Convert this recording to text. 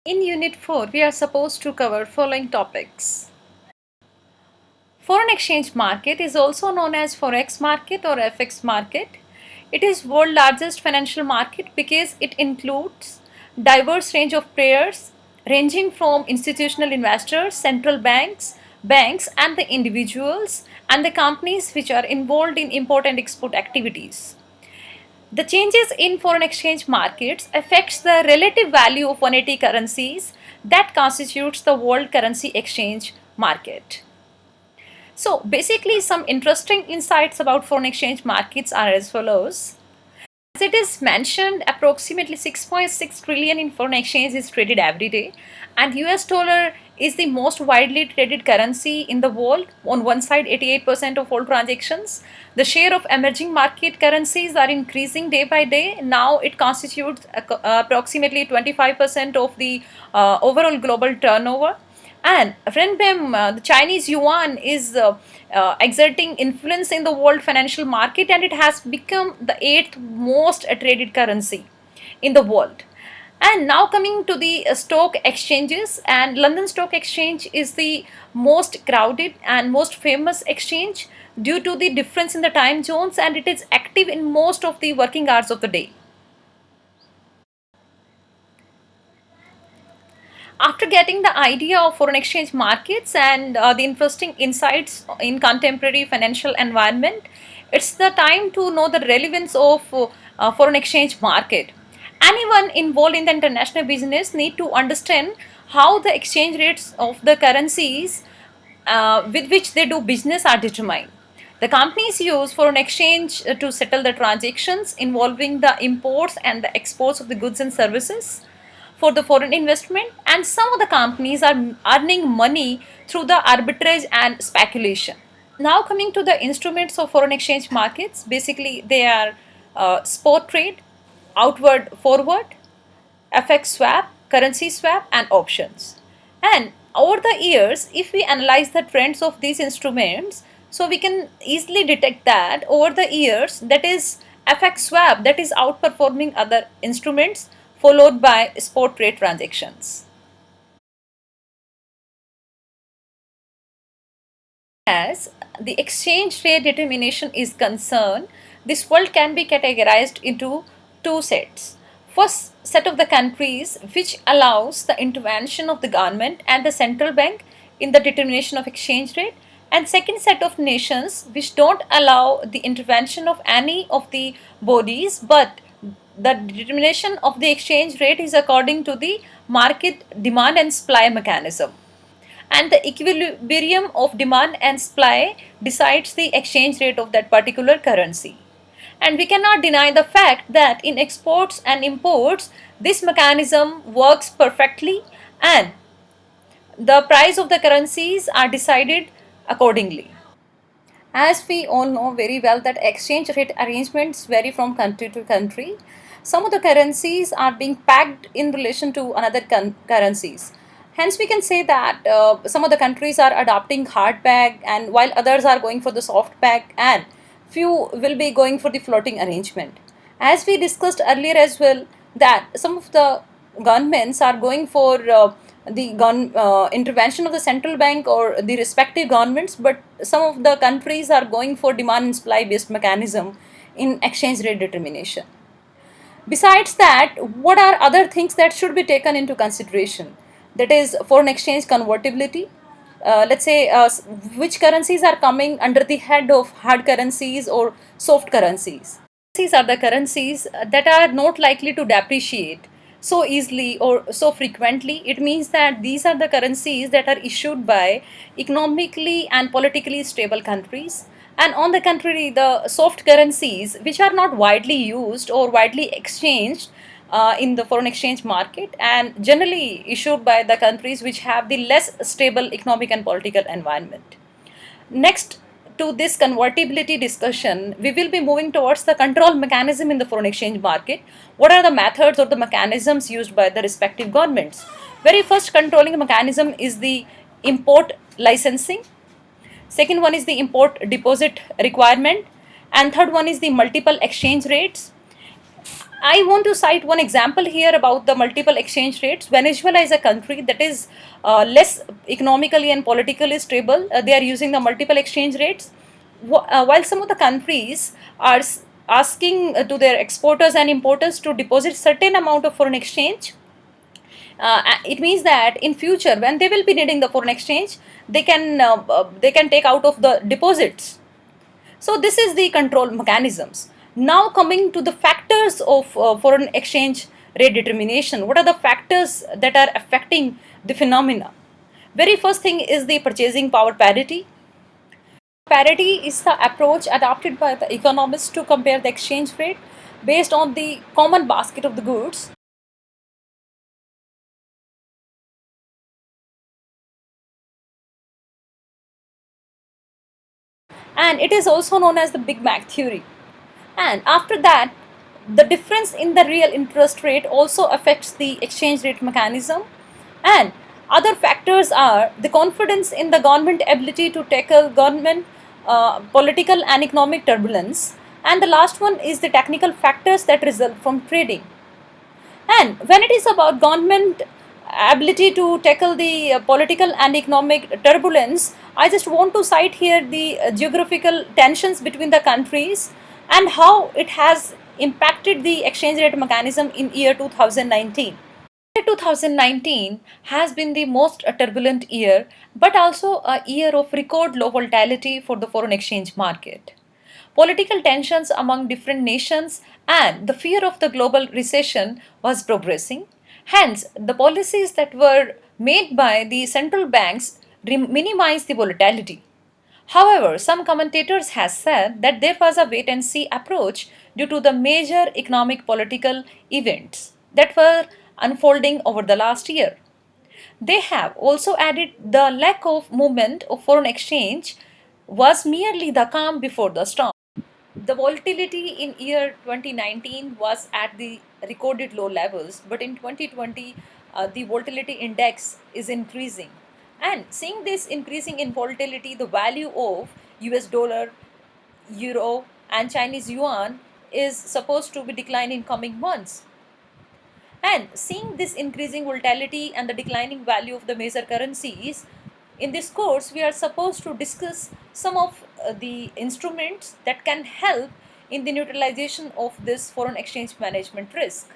In Unit 4, we are supposed to cover following topics. Foreign exchange market is also known as Forex market or FX market. It is world's largest financial market because it includes diverse range of players ranging from institutional investors, central banks and the individuals and the companies which are involved in import and export activities. The changes in foreign exchange markets affects the relative value of 180 currencies that constitutes the world currency exchange market. So basically some interesting insights about foreign exchange markets are as follows. As it is mentioned, approximately 6.6 trillion in foreign exchange is traded every day, and US dollar is the most widely traded currency in the world. On one side, 88% of all transactions. The share of emerging market currencies are increasing day by day. Now it constitutes approximately 25% of the overall global turnover. And renminbi, the Chinese yuan, is exerting influence in the world financial market, and it has become the eighth most traded currency in the world. And now coming to the stock exchanges, and London Stock Exchange is the most crowded and most famous exchange due to the difference in the time zones, and it is active in most of the working hours of the day. After getting the idea of foreign exchange markets and the interesting insights in contemporary financial environment, it's the time to know the relevance of foreign exchange market. Anyone involved in the international business need to understand how the exchange rates of the currencies with which they do business are determined. The companies use foreign exchange to settle the transactions involving the imports and the exports of the goods and services for the foreign investment, and some of the companies are earning money through the arbitrage and speculation. Now coming to the instruments of foreign exchange markets, basically they are spot trade, outward forward, FX swap, currency swap and options. And over the years, if we analyze the trends of these instruments, so we can easily detect that over the years, that is FX swap that is outperforming other instruments, followed by spot trade transactions. As the exchange rate determination is concerned, this world can be categorized into two sets. First set of the countries which allows the intervention of the government and the central bank in the determination of exchange rate, and second set of nations which don't allow the intervention of any of the bodies, but the determination of the exchange rate is according to the market demand and supply mechanism, and the equilibrium of demand and supply decides the exchange rate of that particular currency. And we cannot deny the fact that in exports and imports, this mechanism works perfectly, and the price of the currencies are decided accordingly. As we all know very well that exchange rate arrangements vary from country to country. Some of the currencies are being pegged in relation to another currencies. Hence, we can say that some of the countries are adopting hard peg, and while others are going for the soft peg, and few will be going for the floating arrangement. As we discussed earlier as well, that some of the governments are going for the intervention of the central bank or the respective governments, but some of the countries are going for demand and supply based mechanism in exchange rate determination. Besides that, what are other things that should be taken into consideration? That is foreign exchange convertibility. Let's say which currencies are coming under the head of hard currencies or soft currencies. These are the currencies that are not likely to depreciate so easily or so frequently. It means that these are the currencies that are issued by economically and politically stable countries. And on the contrary, the soft currencies, which are not widely used or widely exchanged in the foreign exchange market, and generally issued by the countries which have the less stable economic and political environment. Next to this convertibility discussion, we will be moving towards the control mechanism in the foreign exchange market. What are the methods or the mechanisms used by the respective governments? Very first controlling mechanism is the import licensing. Second one is the import deposit requirement. And third one is the multiple exchange rates. I want to cite one example here about the multiple exchange rates. Venezuela is a country that is less economically and politically stable. They are using the multiple exchange rates, while some of the countries are asking to their exporters and importers to deposit certain amount of foreign exchange. It means that in future, when they will be needing the foreign exchange, they can take out of the deposits. So this is the control mechanisms. Now coming to the factors of foreign exchange rate determination, what are the factors that are affecting the phenomena? Very first thing is the purchasing power parity. Parity is the approach adopted by the economists to compare the exchange rate based on the common basket of the goods. And it is also known as the Big Mac theory. And after that, the difference in the real interest rate also affects the exchange rate mechanism. And other factors are the confidence in the government ability to tackle government political and economic turbulence. And the last one is the technical factors that result from trading. And when it is about government ability to tackle the political and economic turbulence, I just want to cite here the geographical tensions between the countries and how it has impacted the exchange rate mechanism in year 2019. Year 2019 has been the most turbulent year, but also a year of record low volatility for the foreign exchange market. Political tensions among different nations and the fear of the global recession was progressing. Hence, the policies that were made by the central banks minimized the volatility. However, some commentators have said that there was a wait and see approach due to the major economic political events that were unfolding over the last year. They have also added the lack of movement of foreign exchange was merely the calm before the storm. The volatility in year 2019 was at the recorded low levels, but in 2020, the volatility index is increasing. And seeing this increasing in volatility, the value of US dollar, euro, and Chinese yuan is supposed to be decline in coming months. And seeing this increasing volatility and the declining value of the major currencies, in this course, we are supposed to discuss some of the instruments that can help in the neutralization of this foreign exchange management risk.